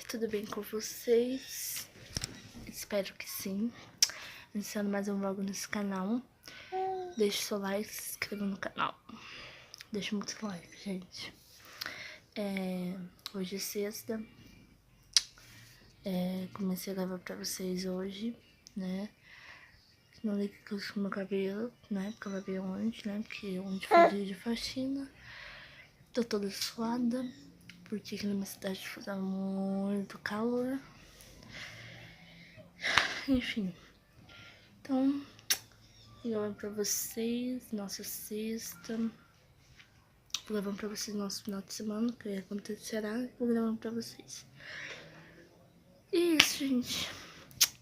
Tudo bem com vocês? Espero que sim. Iniciando mais um vlog nesse canal. Deixe seu like, se inscreva no canal. Deixe muito like, gente. Hoje é sexta. Comecei a gravar pra vocês hoje, né? Não ligue que eu com meu cabelo, né? Porque eu lavei ontem, né? Porque ontem foi dia de faxina. Tô toda suada, porque aqui na minha cidade faz muito calor. Enfim. Então, vou gravar pra vocês nossa sexta. Vou gravar pra vocês nosso final de semana, que acontecerá. Vou gravar pra vocês. E é isso, gente.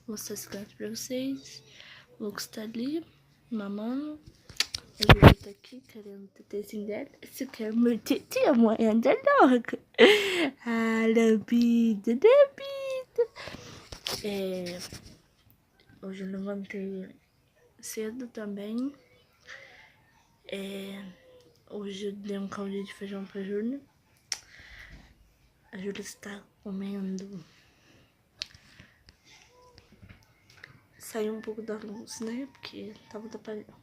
Vou mostrar esse canto pra vocês. O Lucas tá ali, mamando. A Júlia tá aqui, querendo o tetezinho dela. Você quer meu tete? A mãe anda louca. Ah, lambida, lambida. Hoje eu levantei cedo também. Hoje eu dei um caldinho de feijão pra Júlia. A Júlia está comendo. Saiu um pouco da luz, né? Porque tava atrapalhando.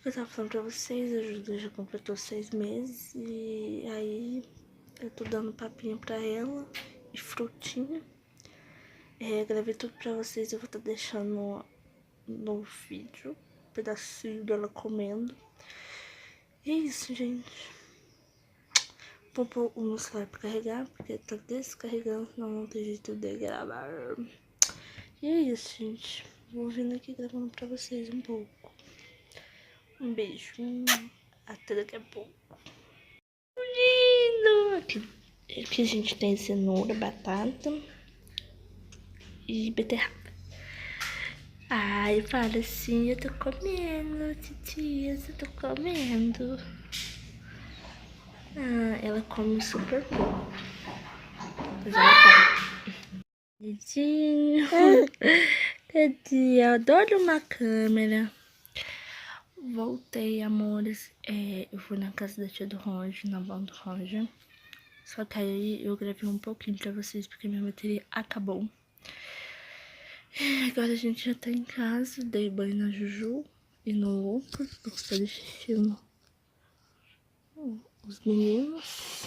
Eu tava falando pra vocês, a Júlia já completou 6 meses. E aí eu tô dando papinha pra ela e frutinha. Gravei tudo pra vocês, eu vou estar deixando no vídeo um pedacinho dela comendo. E é isso, gente. Vou pôr o meu celular pra carregar, porque tá descarregando, senão não tem jeito de gravar. E é isso, gente. Vou vindo aqui gravando pra vocês um pouco. Um beijo. Até daqui a pouco. Lindo! Aqui a gente tem cenoura, batata e beterraba. Ai, fala assim, eu tô comendo, titias, eu tô comendo. Ah, ela come super bom. Mas ela come. Tadinho. Tadinho, eu adoro uma câmera. Voltei, amores. Eu fui na casa da tia do Roger, na avó do Roger. Só que aí eu gravei um pouquinho pra vocês, porque minha bateria acabou. Agora a gente já tá em casa. Dei banho na Juju e no Lucas. O Lucas tá assistindo os meninos.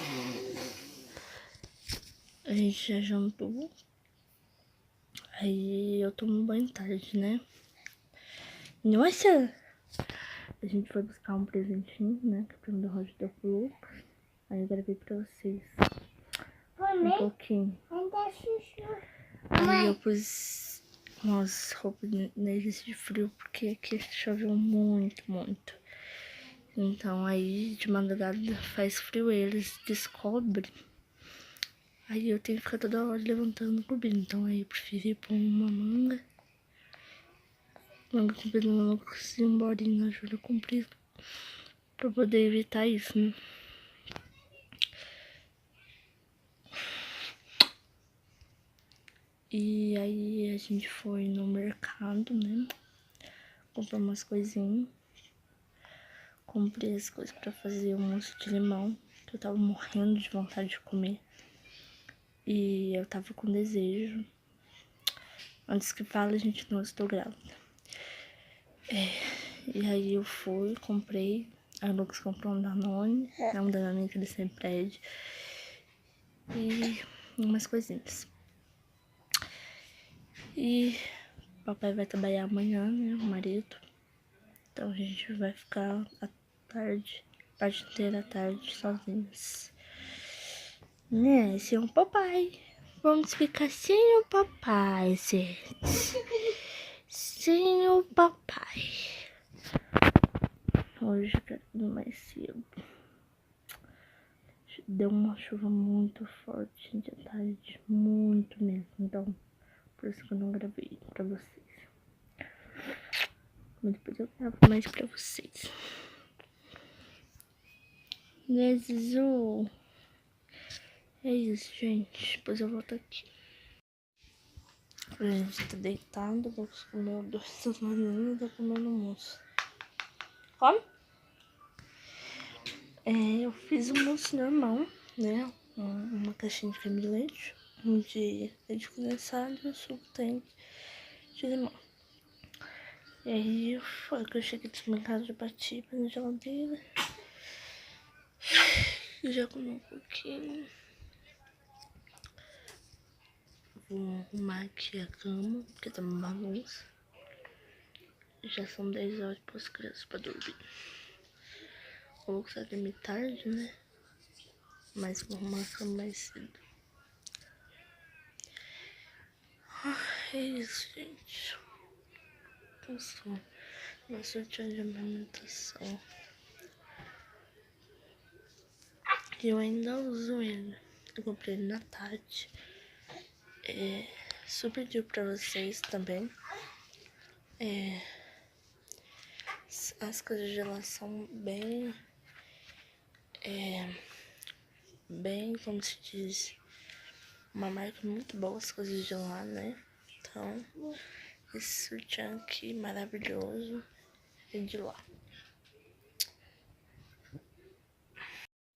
A gente já jantou. Aí eu tomo banho tarde, né? Nossa! A gente foi buscar um presentinho, né? Que o primo do Roger deu pro Lucas. Aí eu gravei pra vocês um pouquinho. Aí eu pus umas roupas neles de frio, porque aqui choveu muito, muito. Então aí de madrugada faz frio, eles descobrem. Aí eu tenho que ficar toda hora levantando, cobrindo. Então aí eu preferi pôr uma manga. Manga comprida no Lucas e um bolinho na Júlia comprida. Pra poder evitar isso, né? E aí a gente foi no mercado, né? Comprou umas coisinhas. Comprei as coisas pra fazer o mousse de limão, que eu tava morrendo de vontade de comer. E eu tava com desejo. Antes que fale, gente, não estou grávida. E aí eu fui, comprei. A Lucas comprou um Danone, um Danone que ele sempre pede. E umas coisinhas. E papai vai trabalhar amanhã, né, o marido. Então a gente vai ficar a parte inteira da tarde sozinhos. Né, sem o papai. Vamos ficar sem o papai, gente. Sem o papai. Hoje tá tudo mais cedo. Deu uma chuva muito forte, gente, à tarde. Muito mesmo. Então, por isso que eu não gravei pra vocês. Mas depois eu gravo mais pra vocês. Nezzu. É isso, gente. Depois eu volto aqui. A gente tá deitado. Vou comer 2 semaninhas e tô comendo mousse. Come? Eu fiz o mousse normal, né? uma caixinha de creme de leite, um de leite condensado e o suco tem de limão. E aí, foi que eu cheguei do supermercado, já bati na geladeira. E já comi um pouquinho. Vou arrumar aqui a cama, porque tá uma bagunça. Já são 10 horas para as crianças pra dormir. Vou começar a dormir tarde, né? Mas vou arrumar a cama mais cedo. É isso, gente. Cansou. Nossa, eu tinha de amamentação. E eu ainda uso ele. Eu comprei ele na Tati. Super digo pra vocês também. As coisas de lá são bem, como se diz, uma marca muito boa, as coisas de lá, né? Então, esse sutiã aqui maravilhoso é de lá.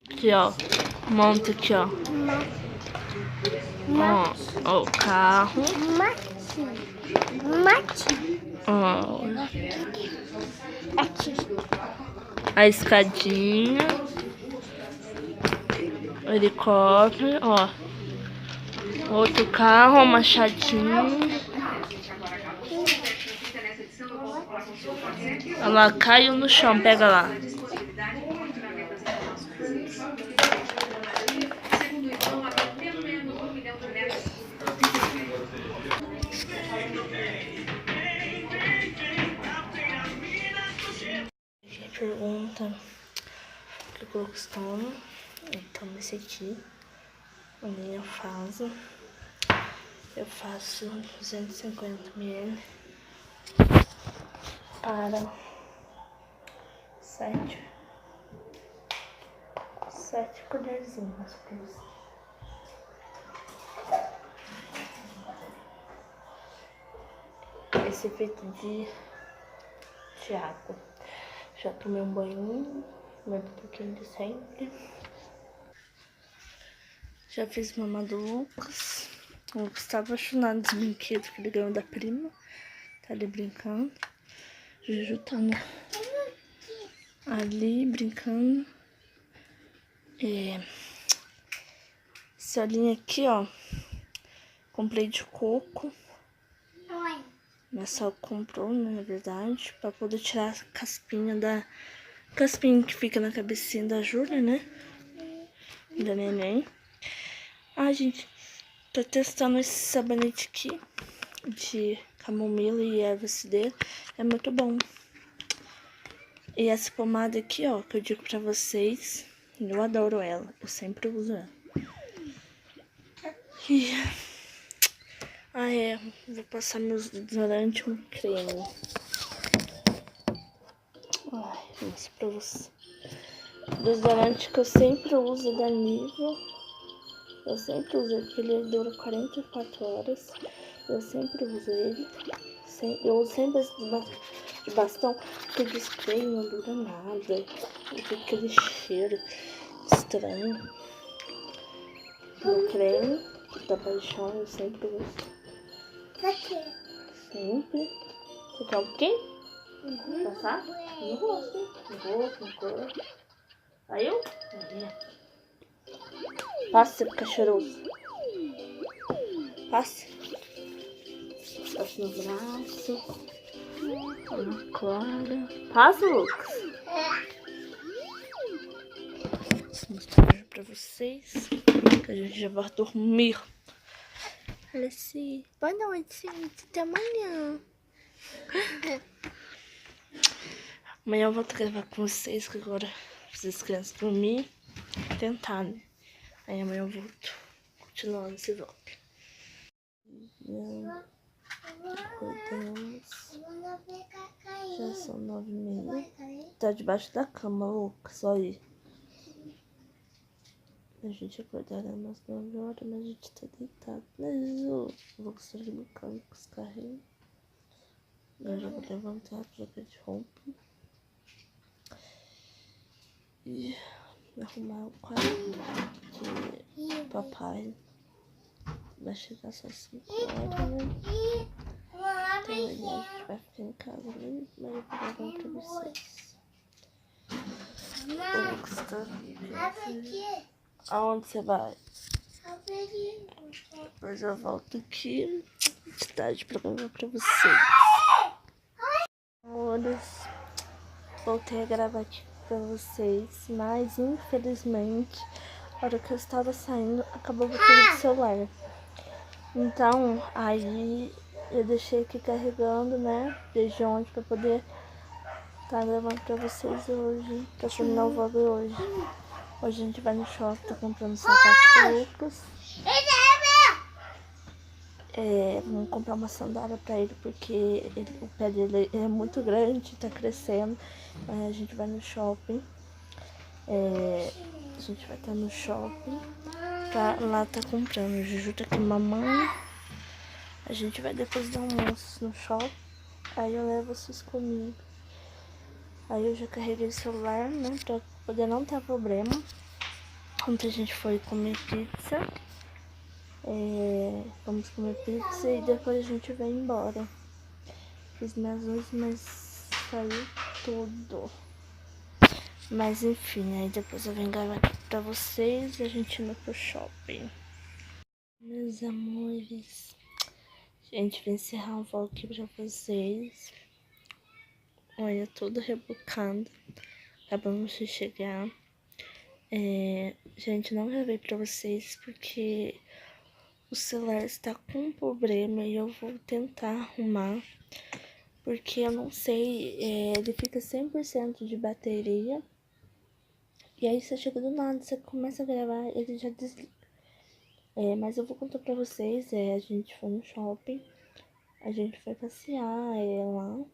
Aqui, ó, monta aqui, ó. Ó, o carro. Ó, a escadinha. O helicóptero, ó. Outro carro, o machadinho. Olha lá, caiu no chão, pega lá. Pergunta o que eu costumo. Então, esse aqui, a minha fase, eu faço 250 ml para 7 colherzinhas. Esse é feito de água. Já tomei um banho, mesmo pouquinho de sempre. Já fiz mamar do Lucas. O Lucas tá apaixonado dos brinquedos que ele ganhou da prima. Tá ali brincando. Juju tá ali brincando. Esse olhinho aqui, ó. Comprei de coco. Minha sogra comprou, né, na verdade, pra poder tirar a caspinha que fica na cabecinha da Júlia, né? Da neném. Gente, tô testando esse sabonete aqui de camomila e erva cidreira. É muito bom. E essa pomada aqui, ó, que eu digo pra vocês, eu adoro ela. Eu sempre uso ela. Vou passar meus desodorante com creme. Isso pra você. Desodorante que eu sempre uso é da Nivea. Eu sempre uso ele, porque ele dura 44 horas. Eu sempre uso ele. Eu uso sempre esse de bastão, porque de spray não dura nada. E tem aquele cheiro estranho. O creme da paixão eu sempre uso. Sempre. Você quer o quê? Passar? No rosto. No corpo. Aí eu? Passa, fica cheiroso. Passa. Passa no braço. Na cara. Passa, Lucas. Vou mostrar pra vocês. Que a gente já vai dormir. Olha assim. Boa noite, gente. Até amanhã. Amanhã eu vou gravar com vocês, que agora vocês crianças dormir. Tentar, né? Aí amanhã eu volto. Continuando esse vlog. Acordamos. Já são 9h30. Tá debaixo da cama, Lucas. Olha aí. A gente acordará umas 9 horas, mas a gente tá deitado. Mas o Lucas tá brincando com os carrinhos. Eu já vou levantar, trocar de roupa. E arrumar o quarto. que papai vai chegar só 5 horas, né? Então aí a gente vai ficar em casa mesmo, mas eu vou gravar pra vocês. O Lucas tá aqui. Aonde você vai? Depois eu volto aqui de tarde pra gravar pra vocês. Amores, voltei a gravar aqui pra vocês, mas infelizmente, na hora que eu estava saindo, acabou a bateria do celular. Então, aí eu deixei aqui carregando, né, desde ontem pra poder estar gravando pra vocês hoje, pra terminar o vlog hoje. Hoje a gente vai no shopping, tá comprando sapato pro Lucas. Vamos comprar uma sandália pra ele, porque o pé dele é muito grande, tá crescendo. Aí a gente vai no shopping. A gente vai estar no shopping. Lá tá comprando. O Juju tá aqui, mamãe. A gente vai depois do almoço no shopping. Aí eu levo vocês comigo. Aí eu já carreguei o celular, né? Pra poder não ter problema. Ontem a gente foi comer pizza. Vamos comer pizza e depois a gente vai embora. Fiz minhas unhas, mas saiu tudo. Mas enfim, aí depois eu venho gravar aqui pra vocês e a gente indo pro shopping. Meus amores, gente, vou encerrar o vlog aqui pra vocês. Olha, tudo rebocado. Acabamos de chegar. Gente, não gravei pra vocês porque o celular está com um problema e eu vou tentar arrumar. Porque eu não sei, ele fica 100% de bateria. E aí você chega do nada, você começa a gravar, ele já desliga. Mas eu vou contar pra vocês, a gente foi no shopping, a gente foi passear lá.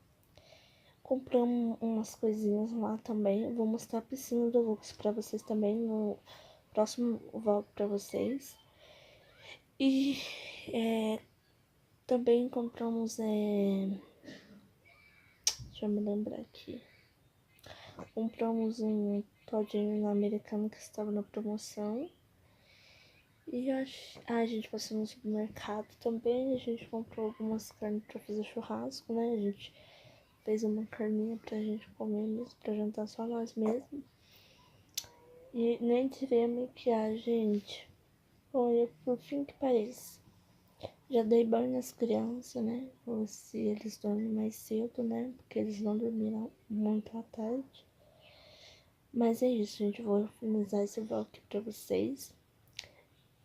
Compramos umas coisinhas lá também. Eu vou mostrar a piscina do Lucas pra vocês também no próximo vlog pra vocês. E também compramos, deixa eu me lembrar aqui. Compramos um todinho na Americana que estava na promoção. E a gente passou no supermercado também. A gente comprou algumas carnes pra fazer churrasco, né? A gente fez uma carninha pra gente comer mesmo, pra jantar só nós mesmos. E nem tirei a maquiagem, gente. Olha, por fim que pareça. Já dei banho nas crianças, né? Ou se eles dormem mais cedo, né? Porque eles não dormiram muito à tarde. Mas é isso, gente. Vou finalizar esse vlog aqui pra vocês.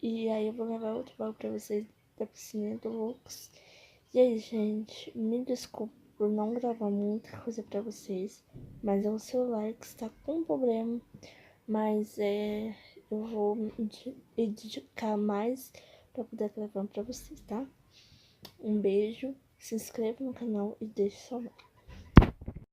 E aí eu vou gravar outro vlog pra vocês da piscina do Lucas. E aí, gente, me desculpe por não gravar muita coisa pra vocês. Mas é o celular que está com problema. Mas eu vou me dedicar mais pra poder gravar pra vocês, tá? Um beijo, se inscreva no canal e deixe seu like.